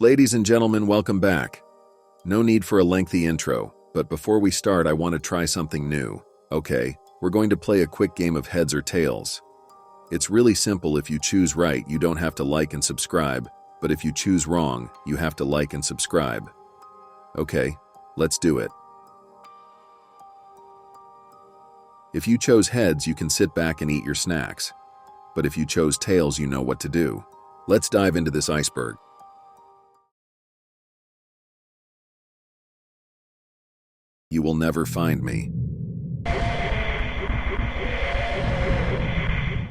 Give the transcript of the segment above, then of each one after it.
Ladies and gentlemen, welcome back. No need for a lengthy intro, but before we start, I want to try something new. Okay, we're going to play a quick game of heads or tails. It's really simple. If you choose right, you don't have to like and subscribe, but if you choose wrong, you have to like and subscribe. Okay, let's do it. If you chose heads, you can sit back and eat your snacks. But if you chose tails, you know what to do. Let's dive into this iceberg. You will never find me.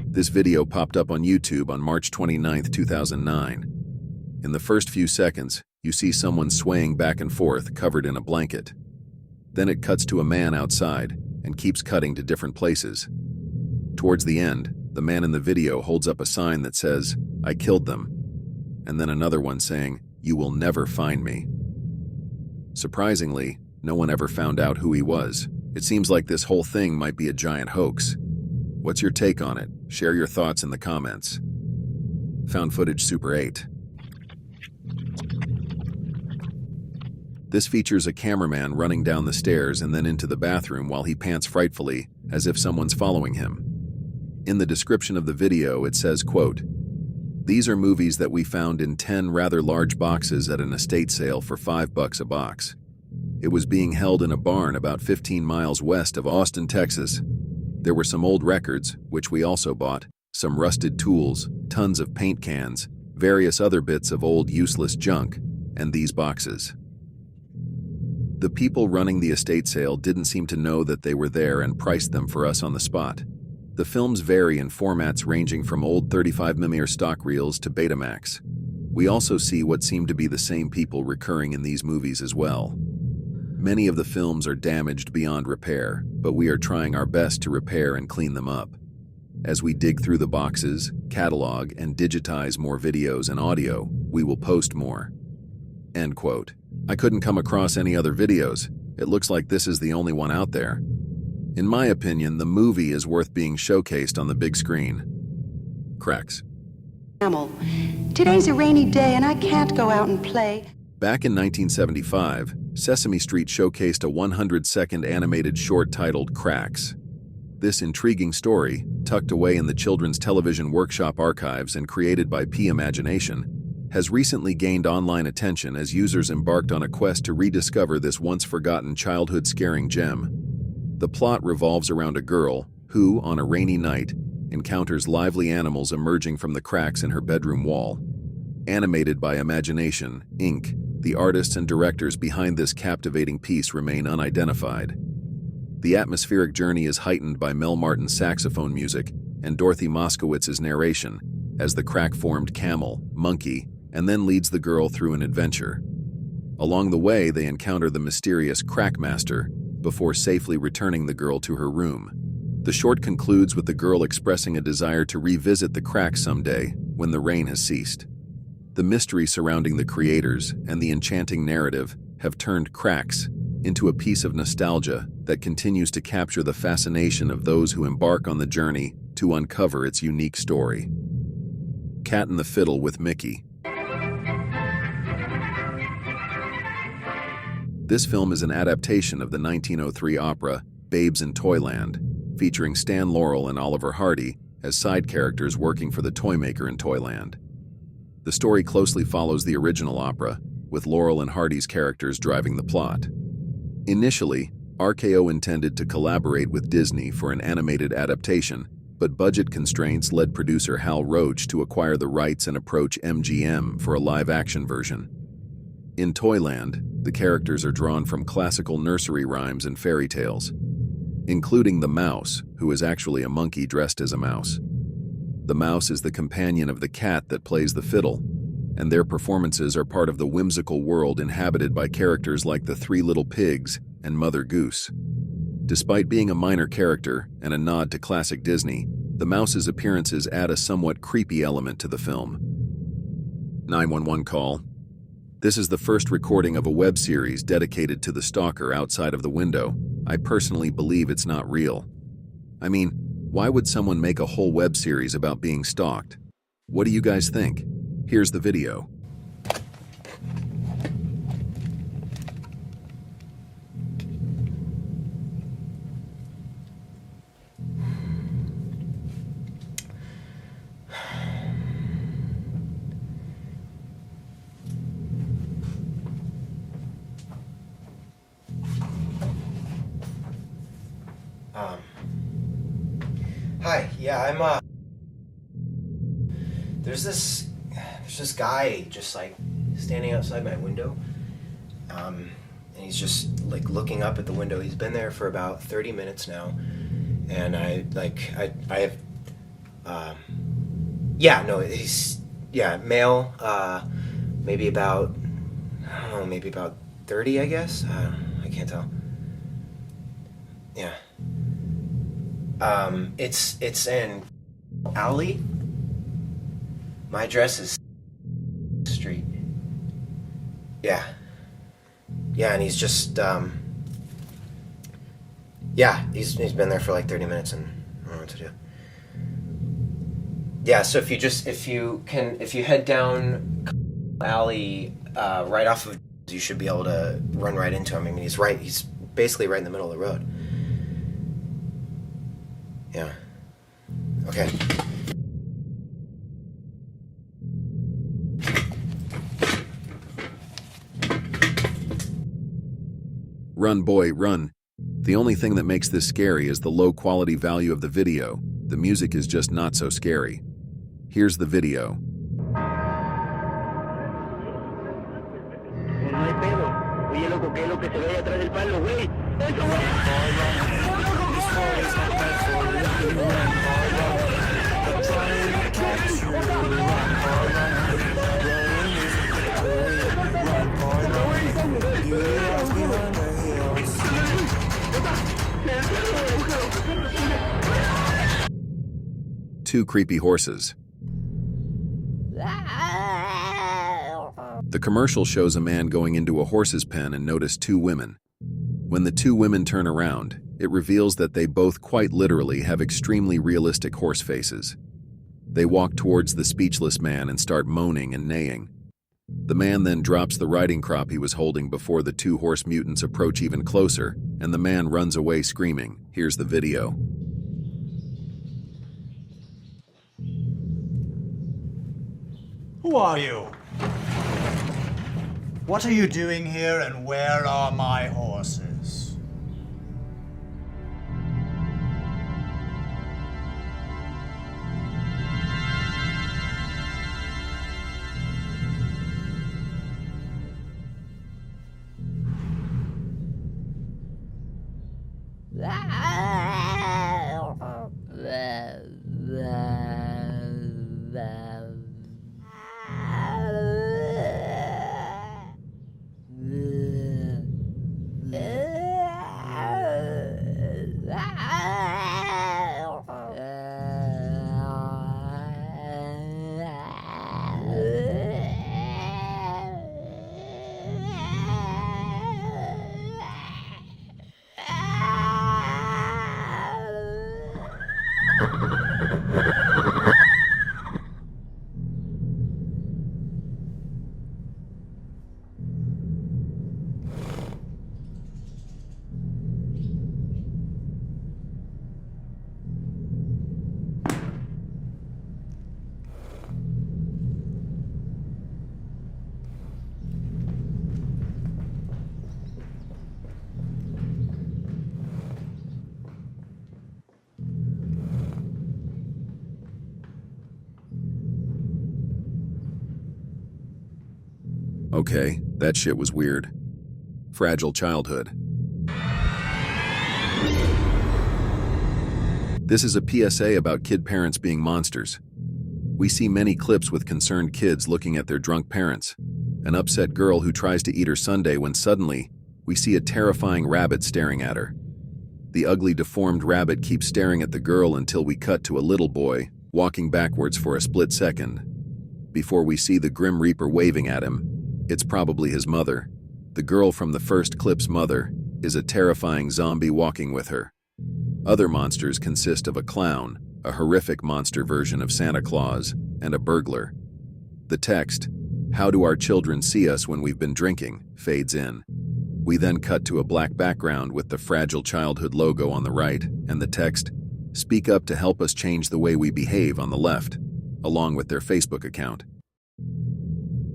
This video popped up on YouTube on March 29, 2009. In the first few seconds, you see someone swaying back and forth, covered in a blanket. Then it cuts to a man outside and keeps cutting to different places. Towards the end, the man in the video holds up a sign that says, "I killed them," and then another one saying, "You will never find me." Surprisingly, no one ever found out who he was. It seems like this whole thing might be a giant hoax. What's your take on it? Share your thoughts in the comments. Found footage Super 8. This features a cameraman running down the stairs and then into the bathroom while he pants frightfully, as if someone's following him. In the description of the video, it says, quote, "These are movies that we found in 10 rather large boxes at an estate sale for $5 a box. It was being held in a barn about 15 miles west of Austin, Texas. There were some old records, which we also bought, some rusted tools, tons of paint cans, various other bits of old useless junk, and these boxes." The people running the estate sale didn't seem to know that they were there and priced them for us on the spot. The films vary in formats ranging from old 35mm stock reels to Betamax. We also see what seem to be the same people recurring in these movies as well. Many of the films are damaged beyond repair, but we are trying our best to repair and clean them up. As we dig through the boxes, catalog, and digitize more videos and audio, we will post more. End quote. I couldn't come across any other videos. It looks like this is the only one out there. In my opinion, the movie is worth being showcased on the big screen. Cracks. Today's a rainy day and I can't go out and play. Back in 1975, Sesame Street showcased a 100-second animated short titled Cracks. This intriguing story, tucked away in the Children's Television Workshop archives and created by P Imagination, has recently gained online attention as users embarked on a quest to rediscover this once-forgotten childhood scaring gem. The plot revolves around a girl who, on a rainy night, encounters lively animals emerging from the cracks in her bedroom wall. Animated by Imagination, Inc., the artists and directors behind this captivating piece remain unidentified. The atmospheric journey is heightened by Mel Martin's saxophone music and Dorothy Moskowitz's narration as the crack-formed camel, monkey, and then leads the girl through an adventure. Along the way, they encounter the mysterious Crack Master before safely returning the girl to her room. The short concludes with the girl expressing a desire to revisit the cracks someday when the rain has ceased. The mystery surrounding the creators and the enchanting narrative have turned Cracks into a piece of nostalgia that continues to capture the fascination of those who embark on the journey to uncover its unique story. Cat and the Fiddle with Mickey. This film is an adaptation of the 1903 opera Babes in Toyland, featuring Stan Laurel and Oliver Hardy as side characters working for the toymaker in Toyland. The story closely follows the original opera, with Laurel and Hardy's characters driving the plot. Initially, RKO intended to collaborate with Disney for an animated adaptation, but budget constraints led producer Hal Roach to acquire the rights and approach MGM for a live-action version. In Toyland, the characters are drawn from classical nursery rhymes and fairy tales, including the mouse, who is actually a monkey dressed as a mouse. The mouse is the companion of the cat that plays the fiddle, and their performances are part of the whimsical world inhabited by characters like the Three Little Pigs and Mother Goose. Despite being a minor character and a nod to classic Disney, the mouse's appearances add a somewhat creepy element to the film. 911 call. This is the first recording of a web series dedicated to the stalker outside of the window. I personally believe it's not real. I mean, why would someone make a whole web series about being stalked? What do you guys think? Here's the video. Hi. Yeah, there's this guy just like standing outside my window. And he's just like looking up at the window. He's been there for about 30 minutes now. And male, maybe about, I don't know, maybe about 30, I guess. I can't tell. Yeah. It's in alley. My address is street. Yeah. Yeah, and he's just, he's been there for like 30 minutes and I don't know what to do. Yeah, so if you head down alley, right off of, you should be able to run right into him. I mean, he's basically right in the middle of the road. Yeah. Okay. Run, boy, run. The only thing that makes this scary is the low quality value of the video. The music is just not so scary. Here's the video. Two creepy horses. The commercial shows a man going into a horse's pen and notice two women. When the two women turn around, it reveals that they both quite literally have extremely realistic horse faces. They walk towards the speechless man and start moaning and neighing. The man then drops the riding crop he was holding before the two horse mutants approach even closer, and the man runs away screaming. Here's the video. Who are you? What are you doing here, and where are my horses? Okay, that shit was weird. Fragile childhood. This is a PSA about kid parents being monsters. We see many clips with concerned kids looking at their drunk parents, an upset girl who tries to eat her sundae when suddenly we see a terrifying rabbit staring at her. The ugly, deformed rabbit keeps staring at the girl until we cut to a little boy walking backwards for a split second. Before we see the Grim Reaper waving at him, it's probably his mother. The girl from the first clip's mother is a terrifying zombie walking with her. Other monsters consist of a clown, a horrific monster version of Santa Claus, and a burglar. The text, "How do our children see us when we've been drinking?" fades in. We then cut to a black background with the Fragile Childhood logo on the right, and the text, "Speak up to help us change the way we behave" on the left, along with their Facebook account.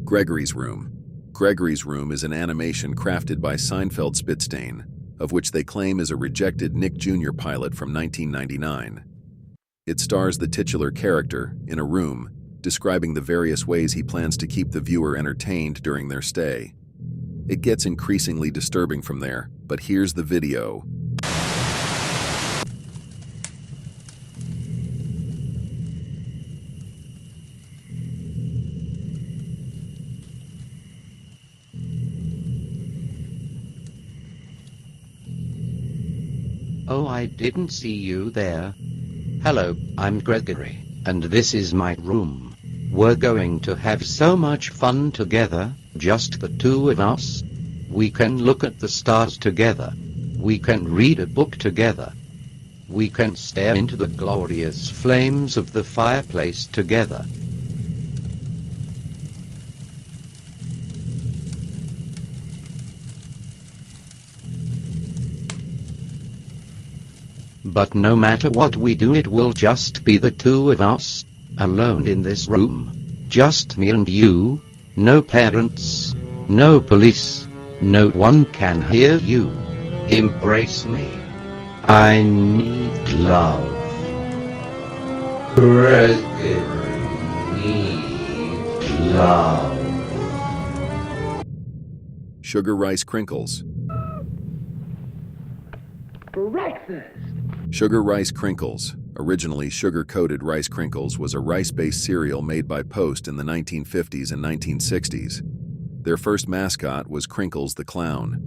Gregory's Room. Gregory's Room is an animation crafted by Seinfeld Spitstain, of which they claim is a rejected Nick Jr. pilot from 1999. It stars the titular character in a room, describing the various ways he plans to keep the viewer entertained during their stay. It gets increasingly disturbing from there, but here's the video. Oh, I didn't see you there. Hello, I'm Gregory, and this is my room. We're going to have so much fun together, just the two of us. We can look at the stars together. We can read a book together. We can stare into the glorious flames of the fireplace together. But no matter what we do, it will just be the two of us, alone in this room. Just me and you. No parents, no police, no one can hear you. Embrace me. I need love. Gregory needs love. Sugar Rice Crinkles. Breakfast. Sugar Rice Crinkles, originally sugar-coated rice crinkles, was a rice-based cereal made by Post in the 1950s and 1960s. Their first mascot was Crinkles the Clown.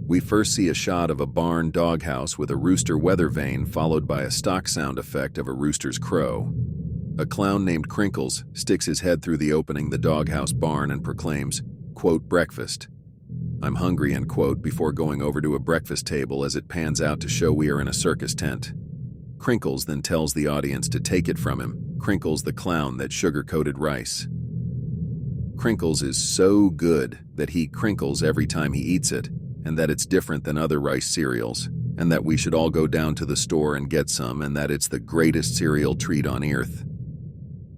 We first see a shot of a barn doghouse with a rooster weather vane followed by a stock sound effect of a rooster's crow. A clown named Crinkles sticks his head through the opening of the doghouse barn and proclaims, quote, "Breakfast. I'm hungry," end quote, before going over to a breakfast table as it pans out to show we are in a circus tent. Crinkles then tells the audience to take it from him, Crinkles the Clown, that sugar-coated rice. Crinkles is so good that he crinkles every time he eats it, and that it's different than other rice cereals, and that we should all go down to the store and get some, and that it's the greatest cereal treat on earth.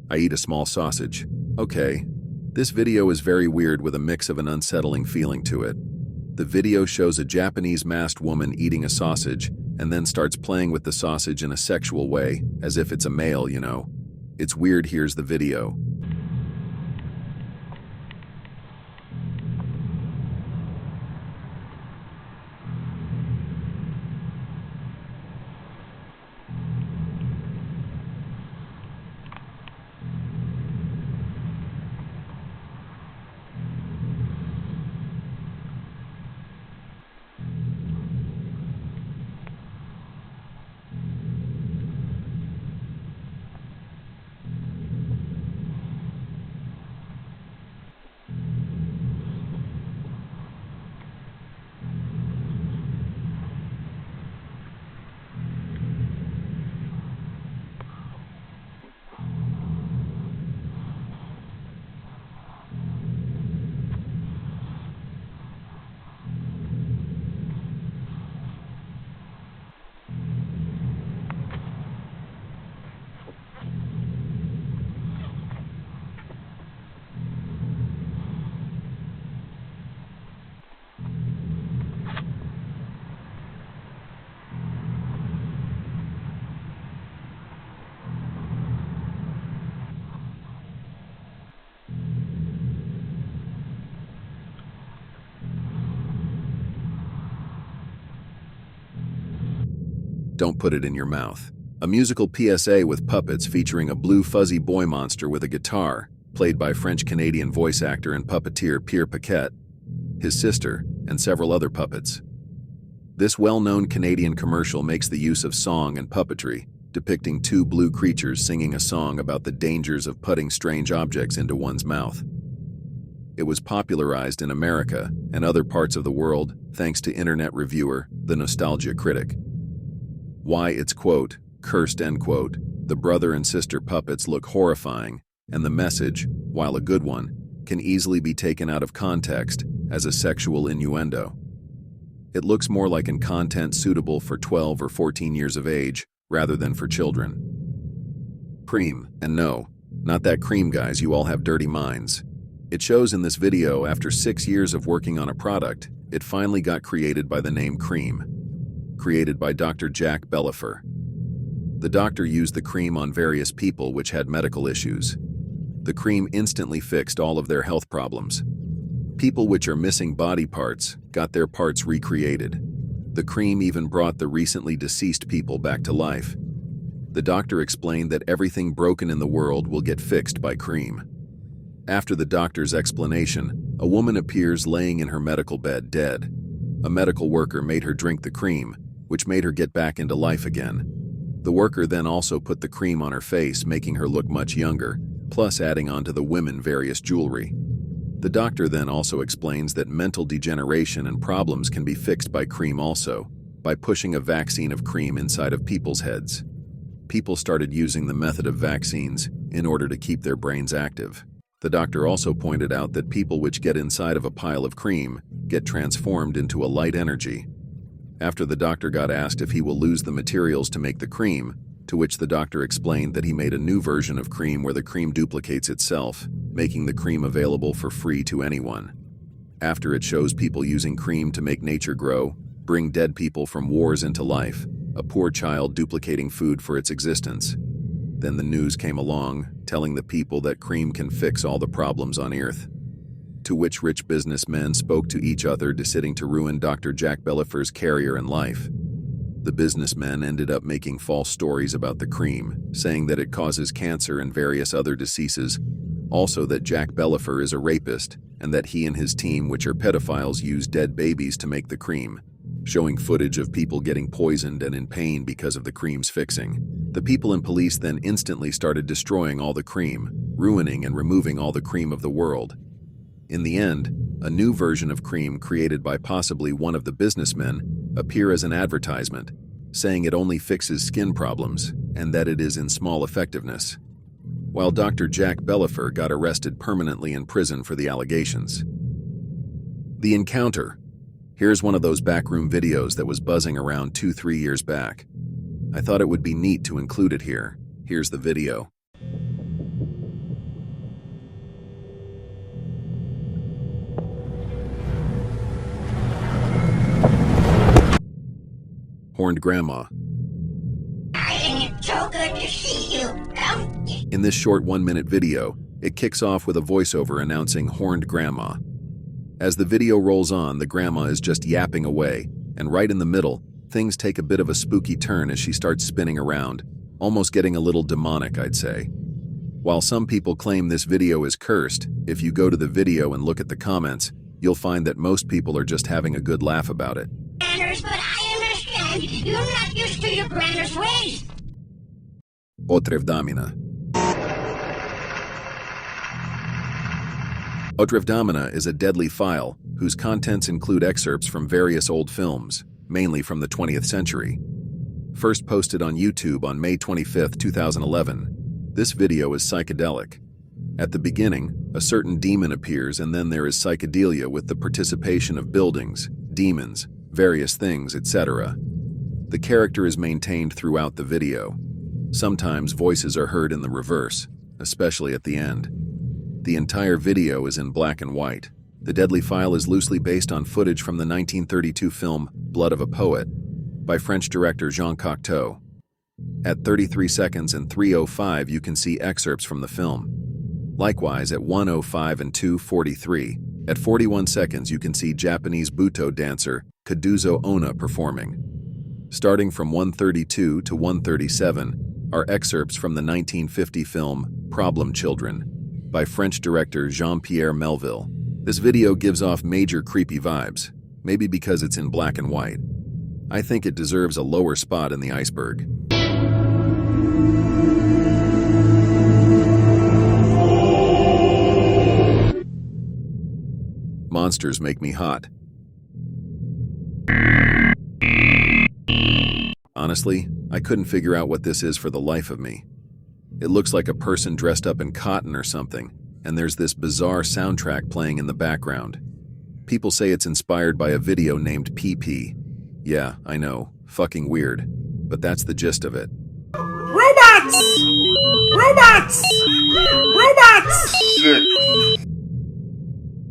I eat a small sausage. Okay. This video is very weird with a mix of an unsettling feeling to it. The video shows a Japanese masked woman eating a sausage and then starts playing with the sausage in a sexual way, as if it's a male, you know. It's weird. Here's the video. Don't put it in your mouth. A musical PSA with puppets featuring a blue fuzzy boy monster with a guitar, played by French-Canadian voice actor and puppeteer Pierre Paquette, his sister, and several other puppets. This well-known Canadian commercial makes the use of song and puppetry, depicting two blue creatures singing a song about the dangers of putting strange objects into one's mouth. It was popularized in America and other parts of the world thanks to internet reviewer The Nostalgia Critic. Why it's, quote, cursed, end quote. The brother and sister puppets look horrifying, and the message, while a good one, can easily be taken out of context as a sexual innuendo. It looks more like an content suitable for 12 or 14 years of age rather than for children. Cream, and no, not that cream, guys, you all have dirty minds. It shows in this video after 6 years of working on a product, it finally got created by the name Cream. Created by Dr. Jack Bellifer. The doctor used the cream on various people which had medical issues. The cream instantly fixed all of their health problems. People which are missing body parts got their parts recreated. The cream even brought the recently deceased people back to life. The doctor explained that everything broken in the world will get fixed by cream. After the doctor's explanation, a woman appears laying in her medical bed dead. A medical worker made her drink the cream, which made her get back into life again. The worker then also put the cream on her face, making her look much younger, plus adding onto the women various jewelry. The doctor then also explains that mental degeneration and problems can be fixed by cream also, by pushing a vaccine of cream inside of people's heads. People started using the method of vaccines in order to keep their brains active. The doctor also pointed out that people which get inside of a pile of cream get transformed into a light energy. After the doctor got asked if he will lose the materials to make the cream, to which the doctor explained that he made a new version of cream where the cream duplicates itself, making the cream available for free to anyone. After it shows people using cream to make nature grow, bring dead people from wars into life, a poor child duplicating food for its existence. Then the news came along, telling the people that cream can fix all the problems on Earth. To which rich businessmen spoke to each other, deciding to ruin Dr. Jack Bellifer's career and life. The businessmen ended up making false stories about the cream, saying that it causes cancer and various other diseases, also that Jack Bellifer is a rapist, and that he and his team, which are pedophiles, use dead babies to make the cream, showing footage of people getting poisoned and in pain because of the cream's fixing. The people and police then instantly started destroying all the cream, ruining and removing all the cream of the world. In the end, a new version of cream created by possibly one of the businessmen appear as an advertisement, saying it only fixes skin problems and that it is in small effectiveness, while Dr. Jack Bellifer got arrested permanently in prison for the allegations. The encounter. Here's one of those backroom videos that was buzzing around 2-3 years back. I thought it would be neat to include it here. Here's the video. Horned Grandma. It's so good to see you. In this short 1-minute video, it kicks off with a voiceover announcing Horned Grandma. As the video rolls on, the grandma is just yapping away, and right in the middle, things take a bit of a spooky turn as she starts spinning around, almost getting a little demonic, I'd say. While some people claim this video is cursed, if you go to the video and look at the comments, you'll find that most people are just having a good laugh about it. Manners, but I understand you're not used to your grandma's ways. Otrevdamina. Otrevdamina is a deadly file whose contents include excerpts from various old films, mainly from the 20th century. First posted on YouTube on May 25, 2011, this video is psychedelic. At the beginning, a certain demon appears, and then there is psychedelia with the participation of buildings, demons, various things, etc. The character is maintained throughout the video. Sometimes voices are heard in the reverse, especially at the end. The entire video is in black and white. The deadly file is loosely based on footage from the 1932 film Blood of a Poet by French director Jean Cocteau. At 33 seconds and 3:05 you can see excerpts from the film. Likewise, at 1:05 and 2:43, at 41 seconds you can see Japanese Buto dancer Kaduzo Onna performing. Starting from 1:32 to 1:37 are excerpts from the 1950 film Problem Children by French director Jean-Pierre Melville. This video gives off major creepy vibes, maybe because it's in black and white. I think it deserves a lower spot in the iceberg. Monsters make me hot. Honestly, I couldn't figure out what this is for the life of me. It looks like a person dressed up in cotton or something, and there's this bizarre soundtrack playing in the background. People say it's inspired by a video named PP. Yeah, I know, fucking weird, but that's the gist of it. Robots! Robots! Robots!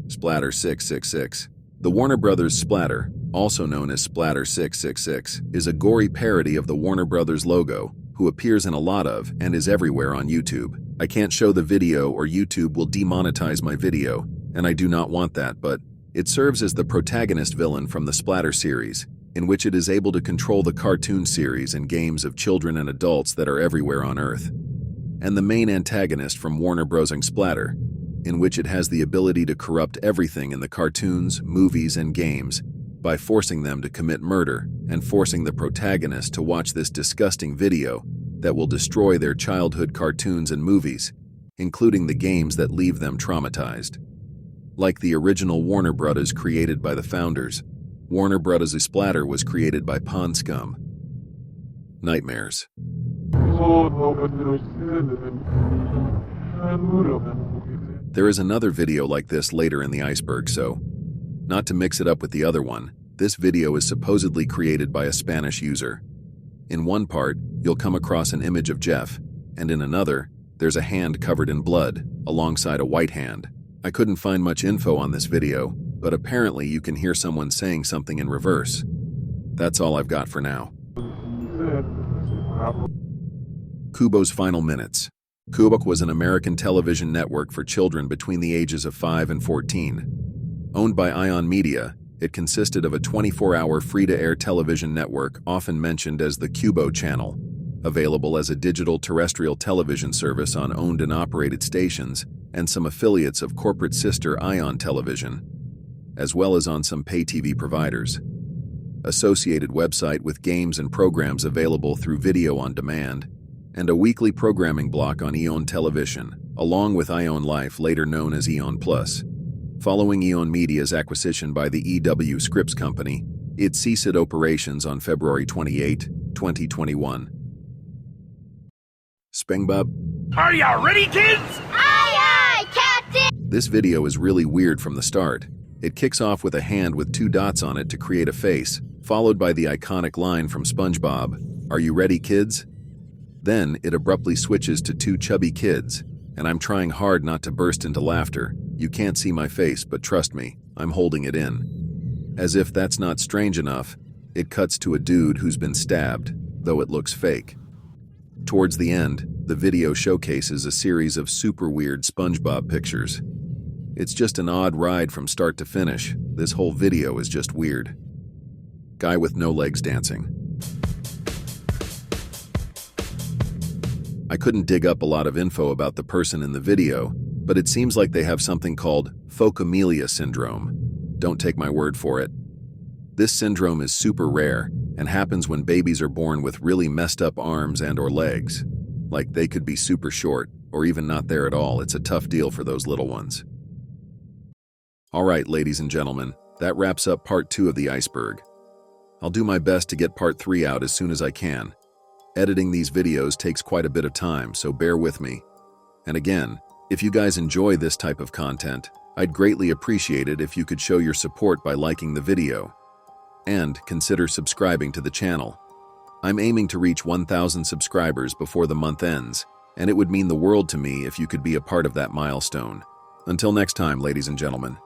Splatter 666. The Warner Brothers Splatter, also known as Splatter 666, is a gory parody of the Warner Brothers logo, who appears in a lot of and is everywhere on YouTube. I can't show the video or YouTube will demonetize my video, and I do not want that, but it serves as the protagonist villain from the Splatter series, in which it is able to control the cartoon series and games of children and adults that are everywhere on Earth. And the main antagonist from Warner Bros. Splatter, in which it has the ability to corrupt everything in the cartoons, movies, and games by forcing them to commit murder and forcing the protagonist to watch this disgusting video that will destroy their childhood cartoons and movies, including the games that leave them traumatized. Like the original Warner Bros. Created by the founders, Warner Bros. Splatter was created by Pond Scum. Nightmares. There is another video like this later in the Iceberg, so not to mix it up with the other one, this video is supposedly created by a Spanish user. In one part, you'll come across an image of Jeff, and in another, there's a hand covered in blood, alongside a white hand. I couldn't find much info on this video, but apparently you can hear someone saying something in reverse. That's all I've got for now. Kubo's Final Minutes. Kubo was an American television network for children between the ages of 5 and 14. Owned by Ion Media, it consisted of a 24-hour free-to-air television network often mentioned as the Kubo Channel, available as a digital terrestrial television service on owned and operated stations and some affiliates of corporate sister Ion Television, as well as on some pay TV providers. Associated website with games and programs available through video on demand, and a weekly programming block on Eon Television, along with Ion Life, later known as Eon Plus. Following Eon Media's acquisition by the EW Scripps Company, it ceased operations on February 28, 2021. SpongeBob. Are ya ready, kids? Aye, aye, Captain! This video is really weird from the start. It kicks off with a hand with 2 dots on it to create a face, followed by the iconic line from SpongeBob, "Are you ready, kids?" Then it abruptly switches to 2 chubby kids, and I'm trying hard not to burst into laughter. You can't see my face, but trust me, I'm holding it in. As if that's not strange enough, it cuts to a dude who's been stabbed, though it looks fake. Towards the end, the video showcases a series of super weird SpongeBob pictures. It's just an odd ride from start to finish. This whole video is just weird. Guy with no legs dancing. I couldn't dig up a lot of info about the person in the video, but it seems like they have something called phocomelia syndrome. Don't take my word for it. This syndrome is super rare and happens when babies are born with really messed up arms and/or legs. Like they could be super short or even not there at all. It's a tough deal for those little ones. All right, ladies and gentlemen, that wraps up part 2 of the Iceberg. I'll do my best to get part 3 out as soon as I can. Editing these videos takes quite a bit of time, so bear with me. And again, if you guys enjoy this type of content, I'd greatly appreciate it if you could show your support by liking the video. And consider subscribing to the channel. I'm aiming to reach 1,000 subscribers before the month ends, and it would mean the world to me if you could be a part of that milestone. Until next time, ladies and gentlemen.